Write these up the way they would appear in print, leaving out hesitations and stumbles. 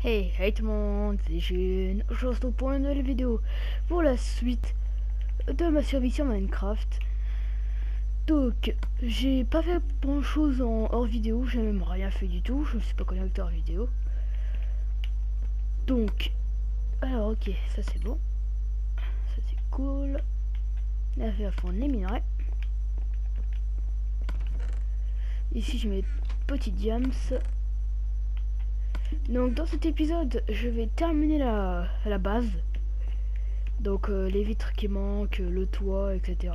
Hey tout le monde, c'est June. Je vous retrouve pour une nouvelle vidéo pour la suite de ma survie sur Minecraft. Donc, j'ai pas fait grand chose en hors vidéo, j'ai même rien fait du tout, je me suis pas connecté hors vidéo. Donc, alors ok, ça c'est bon, ça c'est cool. Là, je vais fondre les minerais. Ici, je mets petit diams. Donc, dans cet épisode, je vais terminer la base. Donc les vitres qui manquent, le toit, etc.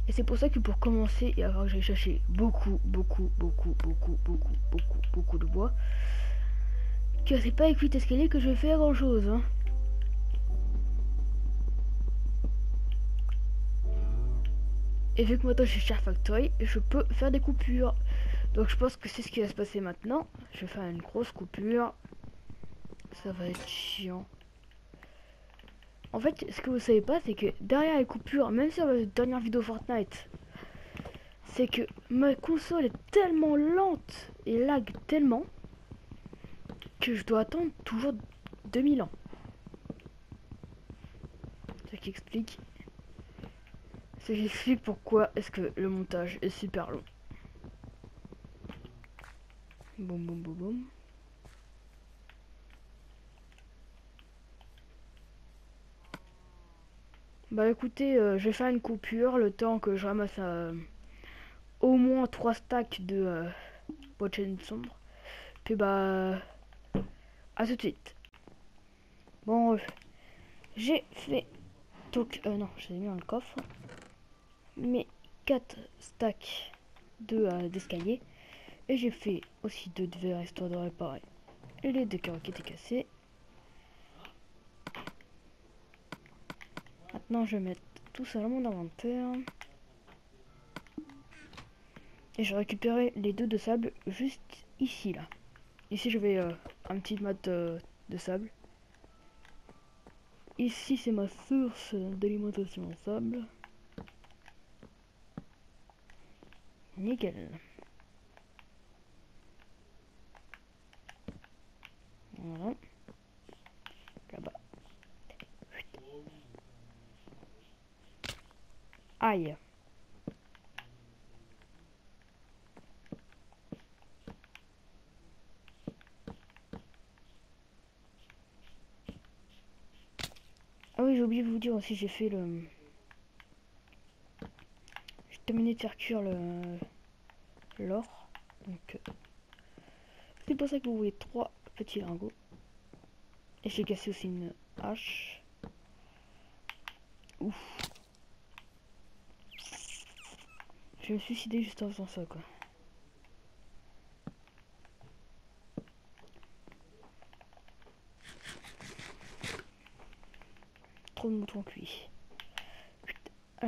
Et c'est pour ça que pour commencer, il va falloir que j'aille chercher beaucoup de bois. Car c'est pas avec 8 escaliers que je vais faire grand chose. Hein. Et vu que maintenant je suis Share Factory, je peux faire des coupures. Donc je pense que c'est ce qui va se passer maintenant. Je vais faire une grosse coupure. Ça va être chiant. En fait, ce que vous savez pas, c'est que derrière les coupures, même sur la dernière vidéo Fortnite, c'est que ma console est tellement lente et lag tellement que je dois attendre toujours 2000 ans. Ce qui explique pourquoi est-ce que le montage est super long. Boum boum boum boum. Bah écoutez, je vais faire une coupure le temps que je ramasse au moins 3 stacks de pochette sombre. Puis bah à tout de suite. Bon, j'ai fait donc non, je l'ai mis dans le coffre. Mes 4 stacks de d'escalier. Et j'ai fait aussi 2 de verre histoire de réparer les 2 carreaux qui étaient cassés. Maintenant je vais mettre tout ça dans mon inventaire. Et je vais récupérer les 2 de sable juste ici là. Ici je vais un petit mat de sable. Ici c'est ma source d'alimentation en sable. Nickel. Voilà. Là-bas. Aïe. Ah oui, j'ai oublié de vous dire aussi, j'ai fait le... J'ai terminé de faire cuire l'or. Donc c'est pour ça que vous voyez 3 petits lingots. Et j'ai cassé aussi une hache. Ouf. Je vais me suicider juste en faisant ça quoi. Trop de moutons cuits. Ah.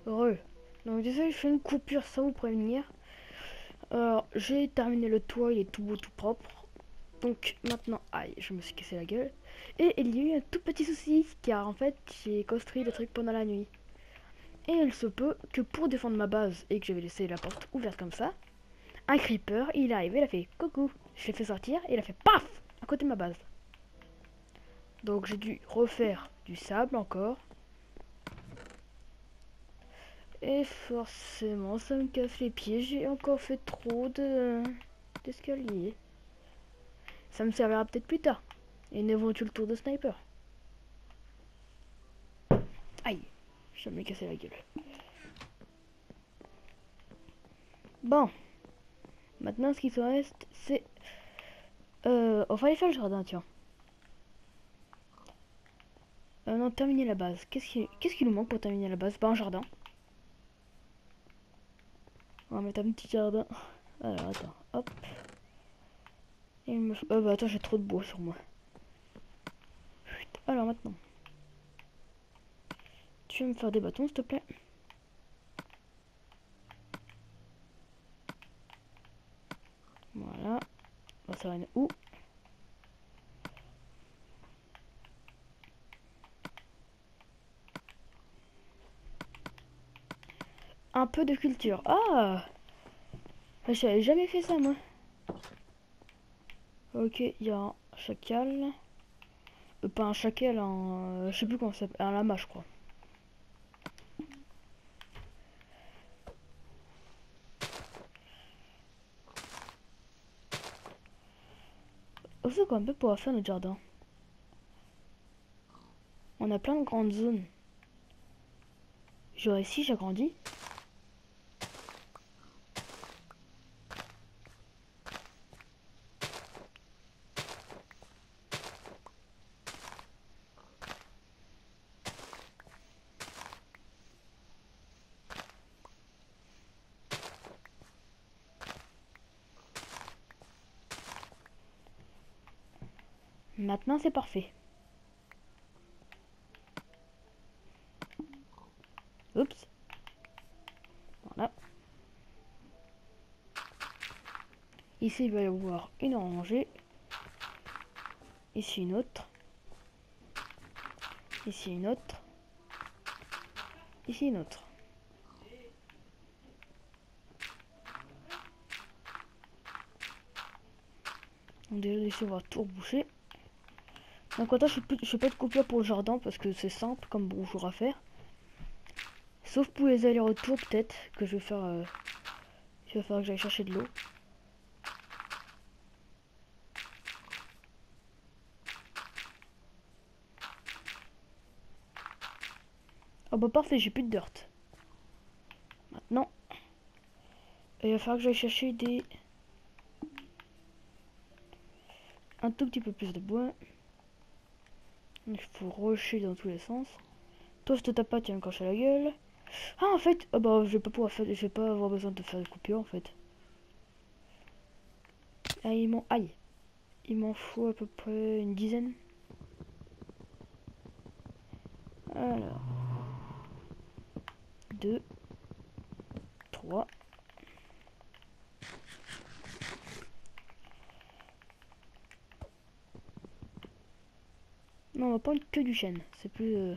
Heureux. Donc désolé, je fais une coupure sans vous prévenir. Alors j'ai terminé le toit, il est tout beau, tout propre. Donc maintenant, aïe, je me suis cassé la gueule. Et il y a eu un tout petit souci, car en fait j'ai construit des trucs pendant la nuit. Et il se peut que pour défendre ma base et que j'avais laissé la porte ouverte comme ça, un creeper, il est arrivé, il a fait coucou. Je l'ai fait sortir et il a fait paf à côté de ma base. Donc j'ai dû refaire du sable encore. Et forcément ça me casse les pieds, j'ai encore fait trop d'escaliers. Ça me servira peut-être plus tard. Et une éventuelle tour de sniper. Aïe, je me cassé la gueule. Bon, maintenant ce qui se reste c'est... on va aller faire le jardin, tiens. Non, terminer la base. Qu'est-ce qui nous manque pour terminer la base? Bah un jardin. On va mettre un petit jardin. Alors attends, hop. Bah attends, j'ai trop de bois sur moi. Chut. Alors maintenant, tu vas me faire des bâtons, s'il te plaît. Voilà. Bah, ça va où? Un peu de culture. Ah! J'avais jamais fait ça, moi. Ok, il y a un chacal. Pas un chacal, un... je sais plus comment ça s'appelle. Un lama, je crois. Oh, c'est quoi un peu pour faire notre jardin. On a plein de grandes zones. Genre ici, j'agrandis. Maintenant, c'est parfait. Oups. Voilà. Ici, il va y avoir une orangée. Ici, une autre. Ici, une autre. Ici, une autre. Donc déjà, ici, on va tout reboucher. Donc, attends, je fais pas de coupure pour le jardin parce que c'est simple comme bonjour à faire. Sauf pour les allers-retours, peut-être, que je vais faire... il va falloir que j'aille chercher de l'eau. Oh bah parfait, j'ai plus de dirt. Maintenant, il va falloir que j'aille chercher un tout petit peu plus de bois. Il faut rusher dans tous les sens. Toi, je te tape pas, tu vas me cracher la gueule. Ah, en fait, oh bah, je vais pas pouvoir faire, je vais pas avoir besoin de faire des coupures, en fait. Ah, aïe, il m'en faut à peu près une dizaine. Alors, 2, 3. Non, on va prendre que du chêne. C'est plus...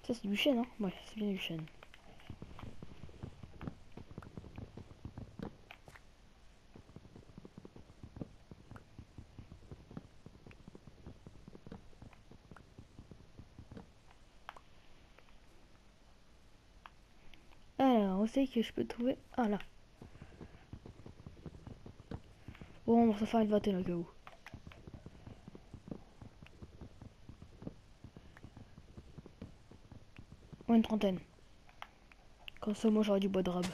Ça, c'est du chêne, hein. Ouais, c'est bien du chêne. Alors, on sait que je peux trouver... Ah, là. Bon, on va s'en faire une vingtaine au cas où. Ou une trentaine. Comme ça, moi, j'aurai du bois de rab.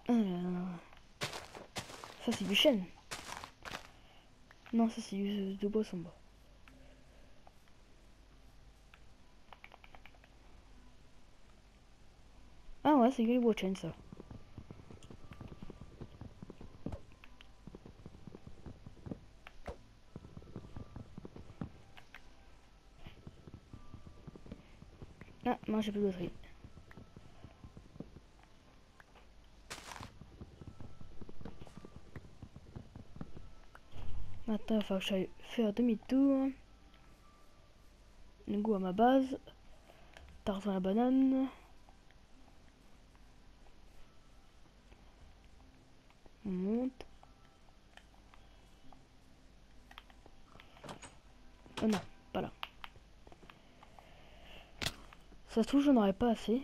Alors... Ça, c'est du chêne. Non, ça, c'est du bois sans bois. Ah ouais, c'est du bois de chêne, ça. Ah, moi, j'ai plus de batterie. Maintenant, il va falloir que j'aille faire demi-tour. Le goût à ma base. Tarzan à la banane. On monte. Oh non, pas là. Ça se trouve, j'en aurais pas assez.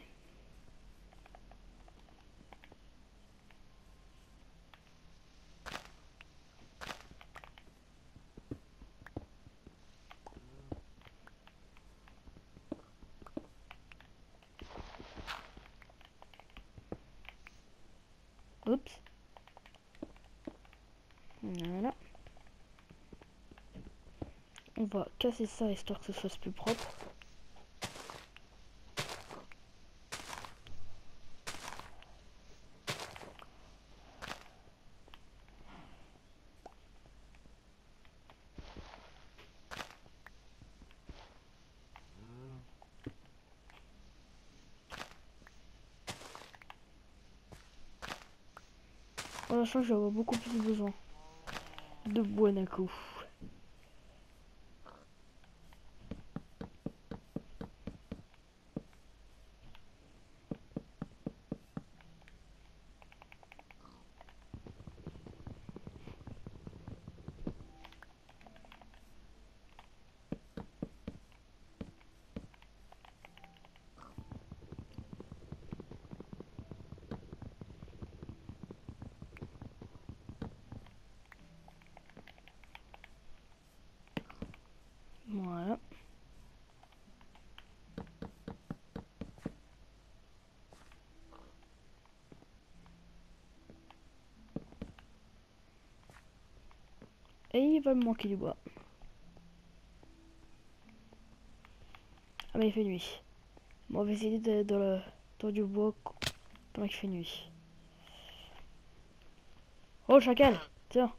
Oups. Voilà. On va casser ça histoire que ce soit plus propre. Pour l'instant, je vais avoir beaucoup plus besoin de bois d'un coup. Voilà. Et il va me manquer du bois. Ah mais il fait nuit. Bon, on va essayer d'aller dans du bois pendant qu'il fait nuit. Oh chacal, tiens.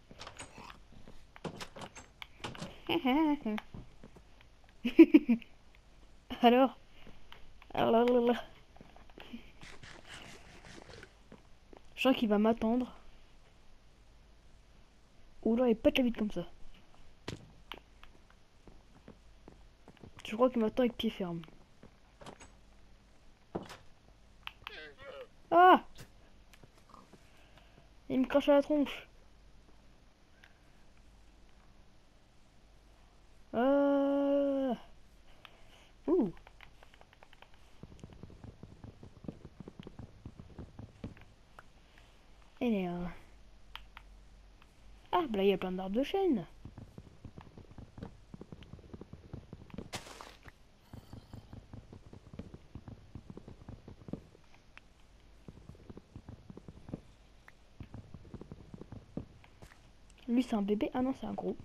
Alors, alors là. Je sens qu'il va m'attendre. Ou là il pète la vite comme ça. Je crois qu'il m'attend avec pied ferme. Ah! Il me crache à la tronche. Ah! Ouh! Elle est Ah, bah là il y a plein d'arbres de chêne. Lui c'est un bébé. Ah non, c'est un gros.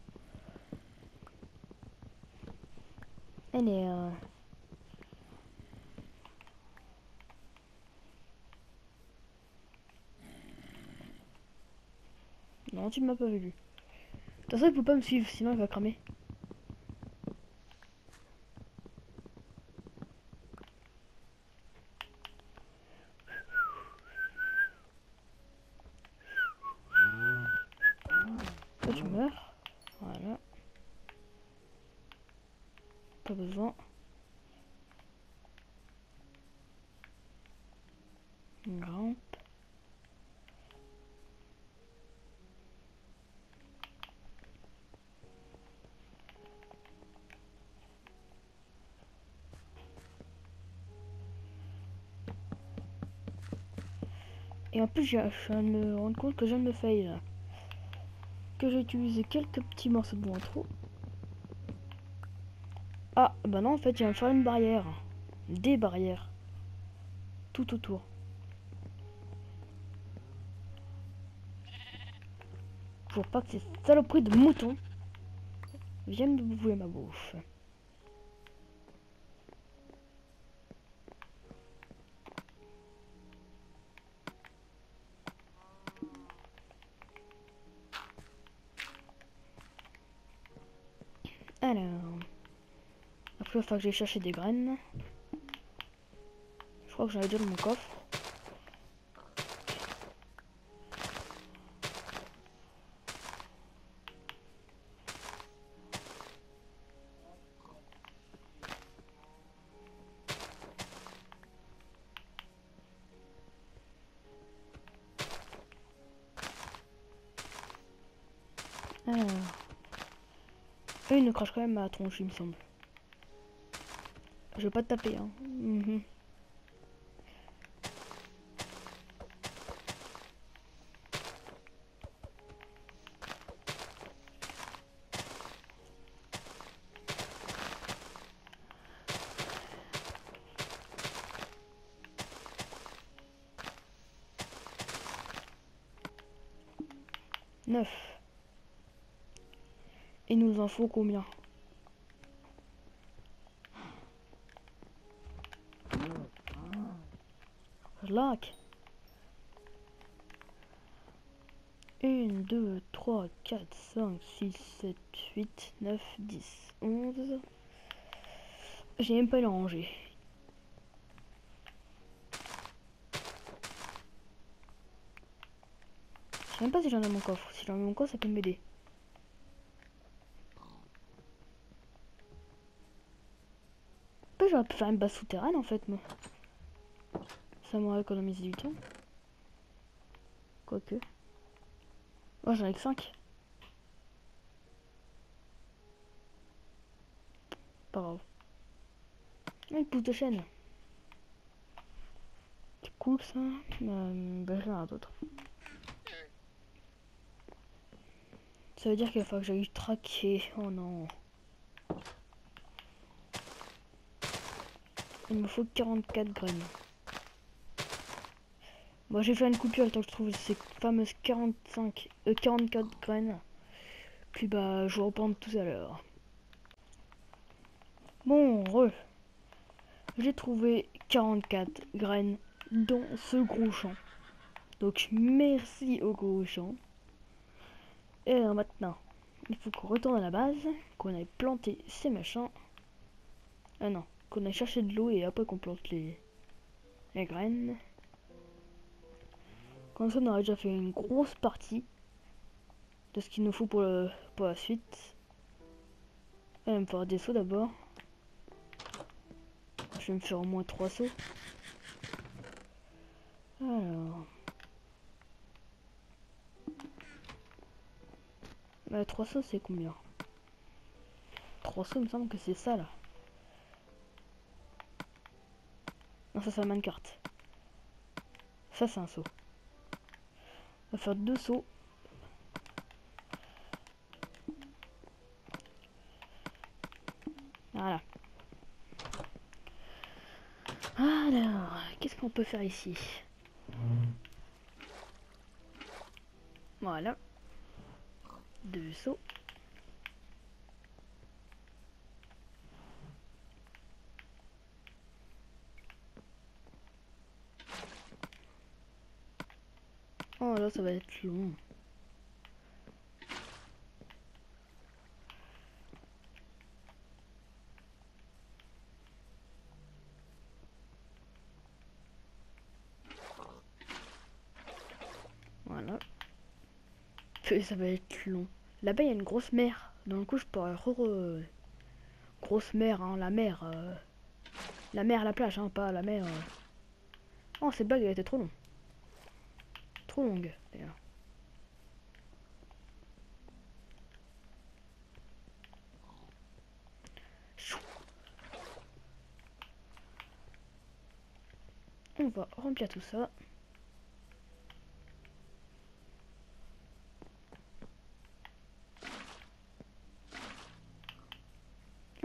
Elle est Non, tu m'as pas vu. De toute façon, il peut pas me suivre, sinon il va cramer. Toi, tu meurs. Voilà. Pas besoin. On grimpe. Et en plus, je viens de me rendre compte que je viens de me fail là. Que j'ai utilisé quelques petits morceaux de bois en trop. Ah, bah non, en fait, je viens de faire une barrière. Des barrières. Tout autour. Pour pas que ces saloperies de moutons viennent de voler ma bouffe. Alors, après il va falloir que j'aille chercher des graines. Je crois que j'en ai déjà dans mon coffre. Alors, eux ils nous crachent quand même à la tronche, il me semble. Je vais pas te taper, hein. 9. Il nous en faut combien? Lac. 1, 2, 3, 4, 5, 6, 7, 8, 9, 10, 11. J'ai même pas les rangé. Je sais même pas si j'en ai mon coffre. Si j'en ai mon coffre, ça peut m'aider. Après, j'aurais pu faire une base souterraine en fait, moi. Ça m'aurait économisé du temps. Quoique. Moi, j'en ai que 5. Pas grave. Une pousse de chaîne. C'est cool ça. Bah, j'en ai rien d'autre. Ça veut dire qu'il va falloir que j'aille traquer. Oh non. Il me faut 44 graines. Moi j'ai fait une coupure le temps que je trouve ces fameuses 44 graines. Puis bah je vous reprends tout à l'heure. Bon, j'ai trouvé 44 graines dans ce gros champ. Donc merci au gros champ. Et alors maintenant, il faut qu'on retourne à la base, qu'on aille planter ces machins. Ah non, qu'on aille chercher de l'eau et après qu'on plante les graines. Comme ça on aurait déjà fait une grosse partie de ce qu'il nous faut pour la suite. Il va me faire des sauts d'abord. Je vais me faire au moins 3 sauts. Alors. 3 sauts c'est combien? 3 sauts il me semble que c'est ça là. Non ça c'est la minecart. Ça c'est un saut. On va faire 2 sauts. Voilà. Alors, qu'est-ce qu'on peut faire ici? Voilà. 2 sauts. Oh là, ça va être long. Voilà. Ça va être long. Là-bas, il y a une grosse mer. Dans le coup, je pourrais grosse mer, hein, la mer. La mer, la plage, hein, pas la mer. Oh, cette blague, elle était trop longue. Trop longue, d'ailleurs. On va remplir tout ça.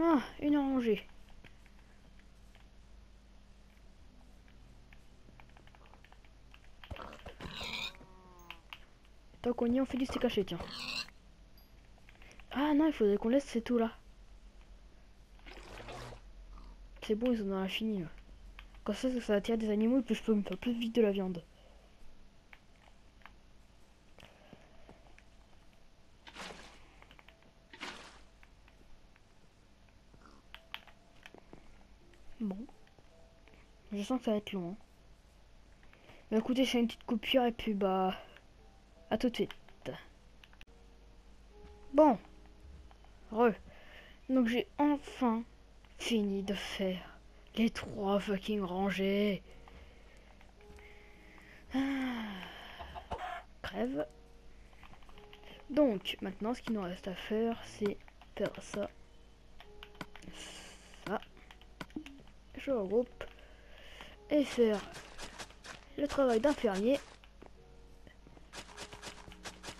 Ah, une rangée. Tant qu'on y est, on fait du steak haché, tiens. Ah non, il faudrait qu'on laisse ces tout là. C'est bon, ils en ont fini. Comme ça attire des animaux et puis je peux me faire plus vite de la viande. Bon. Je sens que ça va être long. Hein. Mais écoutez, je fais une petite coupure et puis bah... à tout de suite. Bon. Donc j'ai enfin fini de faire les 3 fucking rangées. Crève. Donc maintenant ce qu'il nous reste à faire c'est faire ça. Ça. Je regroupe. Et faire le travail d'un fermier.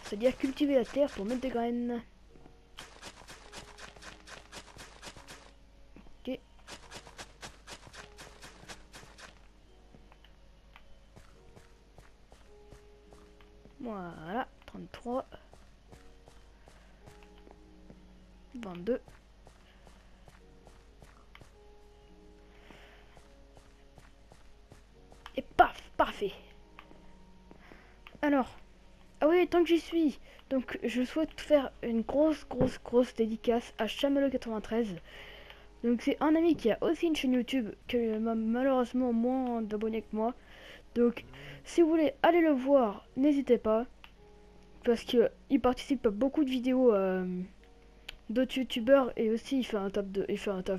C'est-à-dire cultiver la terre pour mettre des graines. Ok. Voilà, 33. 22. Et paf, parfait. Alors, ah oui, tant que j'y suis, donc je souhaite faire une grosse dédicace à Chamelot93. Donc c'est un ami qui a aussi une chaîne YouTube, qui a malheureusement moins d'abonnés que moi. Donc si vous voulez aller le voir, n'hésitez pas. Parce qu'il participe à beaucoup de vidéos d'autres youtubeurs et aussi il fait un taf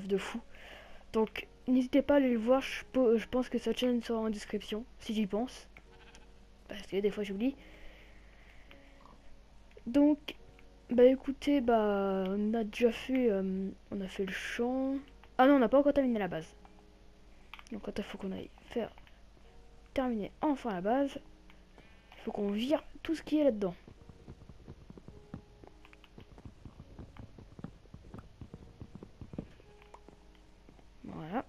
de fou. Donc n'hésitez pas à aller le voir, je pense que sa chaîne sera en description, si j'y pense. Parce que des fois j'oublie. Donc, bah écoutez, bah on a déjà fait, on a fait le champ. Ah non, on n'a pas encore terminé la base. Donc il faut qu'on aille faire terminer enfin la base. Il faut qu'on vire tout ce qui est là-dedans. Voilà.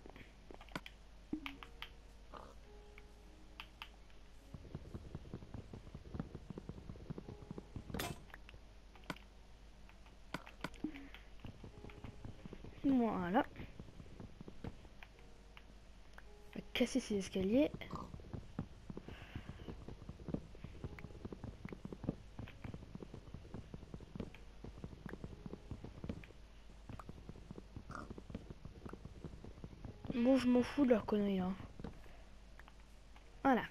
Voilà. On va casser ces escaliers. Bon, je m'en fous de leur connerie, hein. Voilà.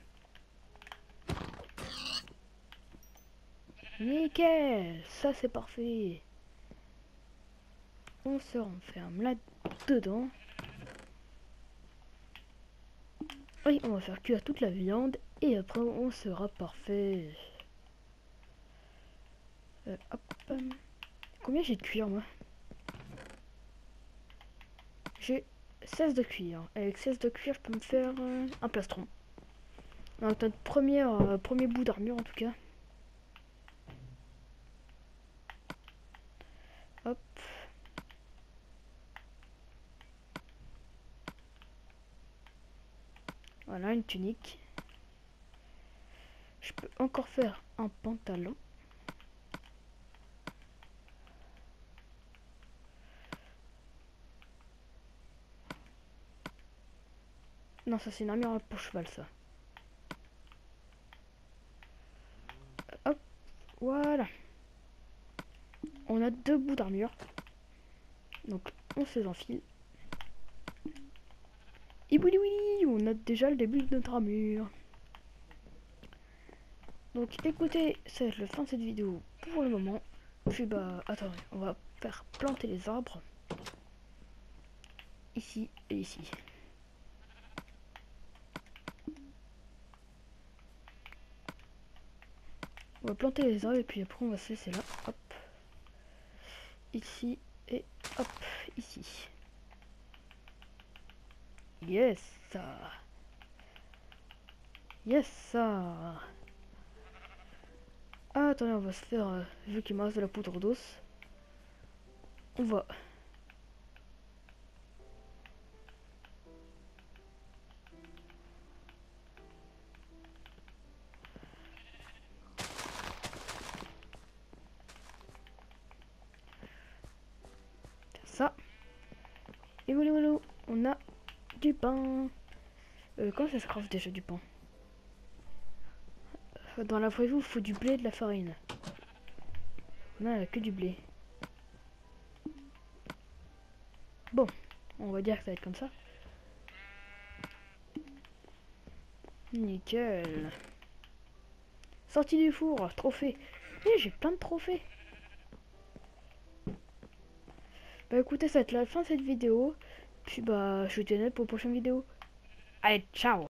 Nickel, ça c'est parfait. On se renferme là-dedans. Oui, on va faire cuire toute la viande et après on sera parfait. Hop. Combien j'ai de cuir moi? J'ai 16 de cuir. Avec 16 de cuir, je peux me faire un plastron. Donc notre premier bout d'armure en tout cas. Hop. Voilà, une tunique. Je peux encore faire un pantalon. Non, ça c'est une armure pour cheval ça. Hop, voilà. On a 2 bouts d'armure. Donc on se les enfile. Et oui, on a déjà le début de notre armure. Donc écoutez, ça va être la fin de cette vidéo pour le moment. Puis bah, attendez, on va faire planter les arbres. Ici et ici. On va planter les arbres et puis après on va se laisser là. Hop. Ici et hop, ici. Yes, ça. Yes, ça. Ah, attendez, on va se faire, vu qu'il me reste de la poudre d'os, on va... faire ça. Et voilà, on a du pain. Comment ça se craft déjà du pain? Dans la vraie vie, il faut du blé et de la farine. On a que du blé. Bon, on va dire que ça va être comme ça. Nickel. Sortie du four, trophée. Et j'ai plein de trophées. Bah écoutez, ça va être la fin de cette vidéo. Puis bah, je vous dis à pour la prochaine vidéo. Allez, ciao!